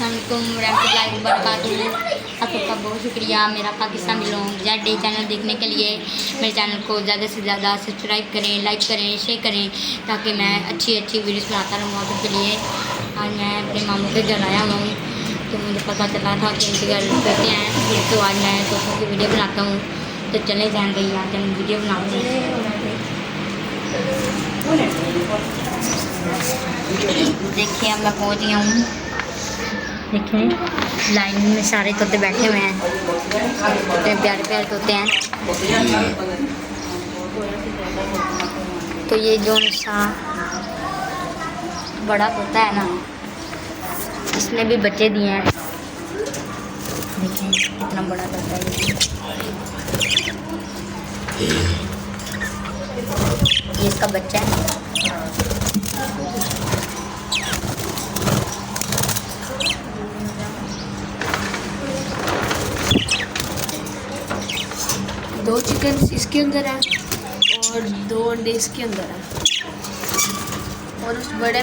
रहमतुल्लाहि व बरकातुहू। आप सबका बहुत शुक्रिया मेरा पाकिस्तानी लोग जेड चैनल देखने के लिए। मेरे चैनल को ज़्यादा से ज़्यादा सब्सक्राइब करें, लाइक करें, शेयर करें ताकि मैं अच्छी अच्छी वीडियोस बनाता रहूँ आप सबके लिए। आज मैं अपने मामू के घर आया हूँ तो मुझे पता चला था कि उनके घर बैठे हैं, तो आज मैं दोस्तों की वीडियो बनाता हूँ। तो चले जाएँ भैया, आज हम वीडियो बनाते हैं। देखिए अब मैं पहुँच गया हूँ। देखिए लाइन में सारे तोते बैठे हुए हैं, इतने प्यारे प्यारे तोते हैं। तो ये जो सा बड़ा तोता है ना, इसने भी बच्चे दिए हैं। देखिए कितना बड़ा तोता है ये इसका बच्चा है। दो चिकन इसके अंदर है और 2 अंडे इसके अंदर है, और उस बड़े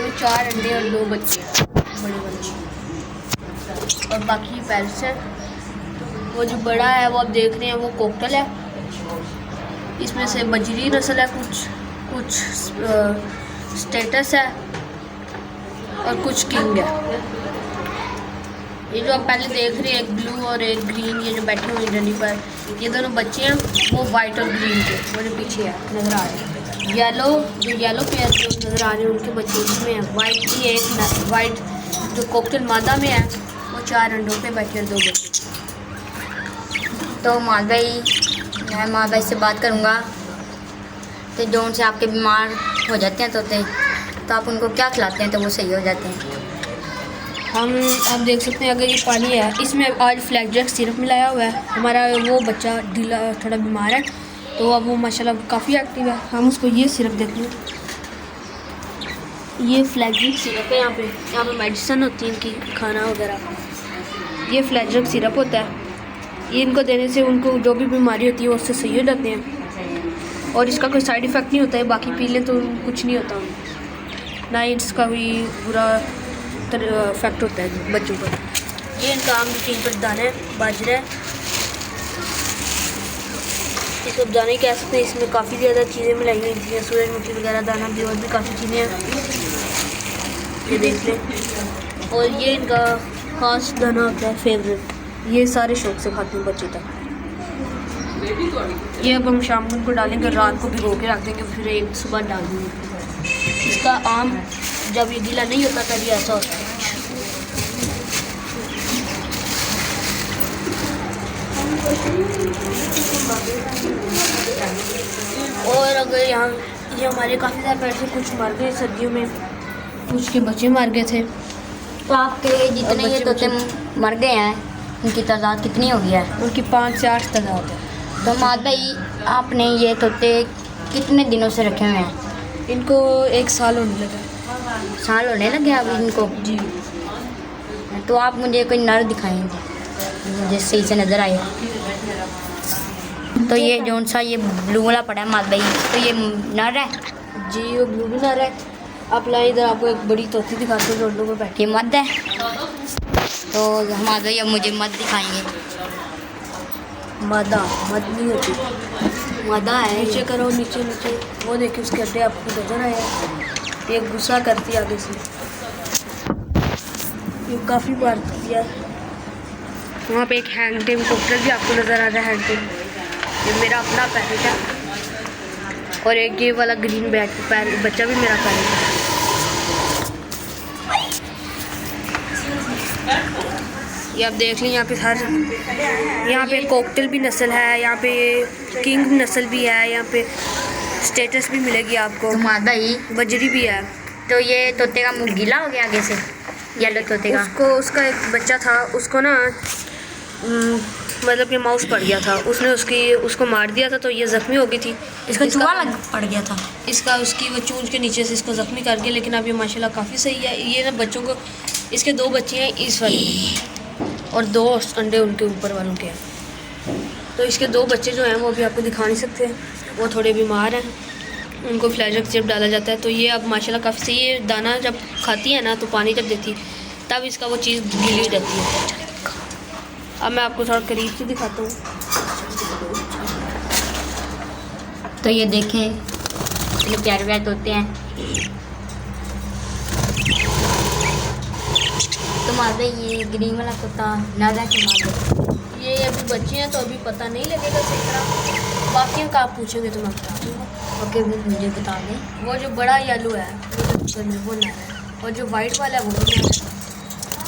में 4 अंडे और 2 बच्चे बड़े बड़े, और बाकी पैरस है। वो जो बड़ा है वो आप देख रहे हैं वो कोकटल है। इसमें से बजरी नस्ल है, कुछ स्टेटस है और कुछ किंग है। ये जो आप पहले देख रहे हैं एक ब्लू और एक ग्रीन, ये जो बैठे हुए हैं डंडी पर, ये दोनों बच्चे हैं, वो वाइट और ग्रीन के मेरे पीछे है नज़र आ रहे हैं। येलो पेयर जो नज़र आ रहे हैं उनके बच्चे इसमें हैं। वाइट की एक वाइट जो कोकटल मादा में है वो 4 अंडों पे बैठे हैं 2 बच्चे। तो मैं माँ भाई से बात करूँगा तो जो उनसे आपके बीमार हो जाते हैं तोते, तो आप उनको क्या खिलाते हैं तो वो सही हो जाते हैं? आप देख सकते हैं अगर ये पानी है, इसमें आज फ्लैगजैक सिरप मिलाया हुआ है। हमारा वो बच्चा ढीला थोड़ा बीमार है तो अब वो माशाल्लाह काफ़ी एक्टिव है। हम उसको ये सिरप देते हैं, ये फ्लैगजैक सिरप है। यहाँ पे मेडिसिन होती है इनकी, खाना वगैरह। ये फ्लैगजैक सिरप होता है, ये इनको देने से उनको जो भी बीमारी होती है वो उससे सही हो जाते हैं, और इसका कोई साइड इफ़ेक्ट नहीं होता है। बाकी पी लें तो कुछ नहीं होता, ना ही इसका कोई बुरा इफेक्ट होता है बच्चों पर। ये इनका आम रूटीन पर दाना है, बाजरा है, इसको दाने कह सकते हैं। इसमें काफ़ी ज़्यादा चीज़ें मिलाई हुई हैं, सूरजमुखी वगैरह दाना भी, और भी काफ़ी चीज़ें हैं, ये देख लें। और ये इनका खास दाना होता है फेवरेट, ये सारे शौक से खाते हैं बच्चे तक। ये अब हम शाम को इनको डालेंगे, रात को भिगो के रख देंगे, फिर एक सुबह डाल देंगे। इसका आम जब ये गीला नहीं होता तभी ऐसा होता है। और अगर यहाँ ये हमारे काफ़ी ज़्यादा पैसे कुछ मर गए सर्दियों में, कुछ के बच्चे मर गए थे। तो आपके जितने ये तोते मर गए हैं उनकी तादाद कितनी हो गई है? उनकी 5 से 8 तादाद है। तो माद भाई आपने ये तोते कितने दिनों से रखे हुए हैं? इनको 1 साल होने लगा। साल होने लगे अभी इनको? जी। तो आप मुझे कोई नर दिखाएंगे मुझे सही से नज़र आए। तो ये जौन सा ये ब्लू वाला पड़ा है माद भाई, तो ये नर है? जी वो ब्लू भी नर है। आप लाए इधर, आपको एक बड़ी तोती दिखाते हैं जो उन लोगों को बैठी ये मद है। तो माद भाई अब मुझे मद दिखाएंगे। मद नहीं होती, मदा है। नीचे करो, नीचे वो देखिए उसके अड्डे आपको नजर आए, ये गुस्सा करती है आगे से, ये काफ़ी बार किया। वहाँ पे एक हैंग टेम कोकटल भी आपको नज़र आ रहा है। हैंग टेम ये मेरा अपना पैरेट है, और एक ये वाला ग्रीन बच्चा भी मेरा पैरेट है। ये आप देख लें, यहाँ पे कोकटल भी नस्ल है, यहाँ पे किंग नस्ल भी है, यहाँ पे स्टेटस भी मिलेगी आपको। तो माद भाई बजरी भी है। तो ये तोते का मुँह गीला हो गया आगे से, येलो तोते का? उसका एक बच्चा था, उसको ना मतलब कि माउस पड़ गया था, उसने उसको मार दिया था, तो ये ज़ख्मी हो गई थी। इसका चूहा लग पड़ गया था, उसकी वो चूंज के नीचे से इसको ज़ख्मी कर गया, लेकिन अब ये माशाल्लाह काफ़ी सही है। ये ना बच्चों को, इसके 2 बच्चे हैं इस वाले और 2 अंडे उनके ऊपर वालों के हैं। तो इसके 2 बच्चे जो हैं वो अभी आपको दिखा नहीं सकते, वो थोड़े बीमार हैं। उनको फ्लैशबैक सिरप डाला जाता है। तो ये अब माशाल्लाह काफ़ी सही है। दाना जब खाती है ना तो पानी जब देती है तब इसका वो चीज़ गीली हो जाती है। अब मैं आपको थोड़ा करीब से दिखाता हूँ। तो ये देखें ये प्यारे प्यारे होते हैं। तो मादे ये ग्रीन वाला तोता नादा के मादे ये अभी बच्चे हैं तो अभी पता नहीं लगेगा सही तरह। बाकियों का आप पूछोगे तो मैं बता दूँगा। ओके वो मुझे बता दें। वो जो बड़ा येलो है वो नारा है, और जो वाइट वाला है वो नारा है।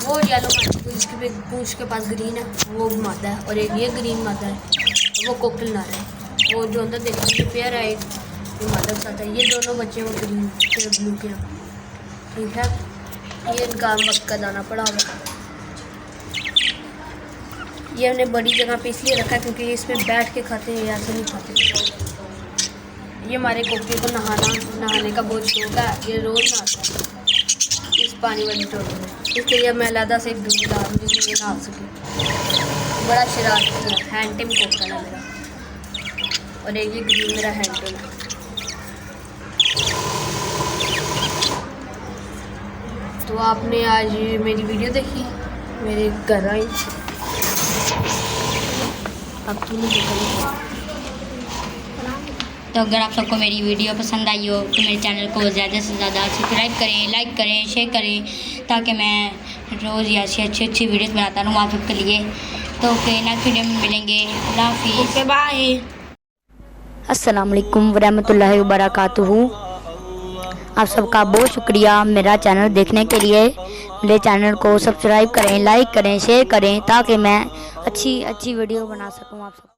वो येलो जिसके पूंछ के पास ग्रीन है वो मादा है, और एक ये ग्रीन मादा है वो कोकिल नारा है। वो जो अंदर देखते हैं पेयर है एक ये मादा के साथ है। ये दोनों बच्चे वो ग्रीन फिर ब्लू के हैं। ठीक है, ये इनका वक्त का दाना पड़ा हुआ। ये हमने बड़ी जगह पे इसलिए रखा है क्योंकि ये इसमें बैठ के खाते हैं, ऐसे नहीं खाते। ये हमारे कोके को नहाने का बहुत शौक है। ये रोज़ नहाता है इस पानी वाली टोटी में, इसलिए मैं अलहदा से एक डूबी ला दूँ जिसमें ये नहा सके। बड़ा शरारती है, हैंडटिम कोका है मेरा, और एक ये ग्रीन मेरा हैंडटिम है। तो आपने आज मेरी वीडियो देखी, मेरे घर आई। अब क्यों नहीं देखा? तो अगर आप सबको मेरी वीडियो पसंद आई हो तो मेरे चैनल को ज़्यादा से ज़्यादा सब्सक्राइब करें, लाइक करें, शेयर करें, ताकि मैं रोज़ ऐसी अच्छी वीडियोस बनाता रहूँ आप सबके लिए। तो ओके, नेक्स्ट वीडियो में मिलेंगे। अल्लाह हाफिज़। Okay bye. अस्सलाम वालेकुम वरहमतुल्लाहि वबरकातुहू। आप सबका बहुत शुक्रिया मेरा चैनल देखने के लिए। मेरे चैनल को सब्सक्राइब करें, लाइक करें, शेयर करें, ताकि मैं अच्छी वीडियो बना सकूं आप सब।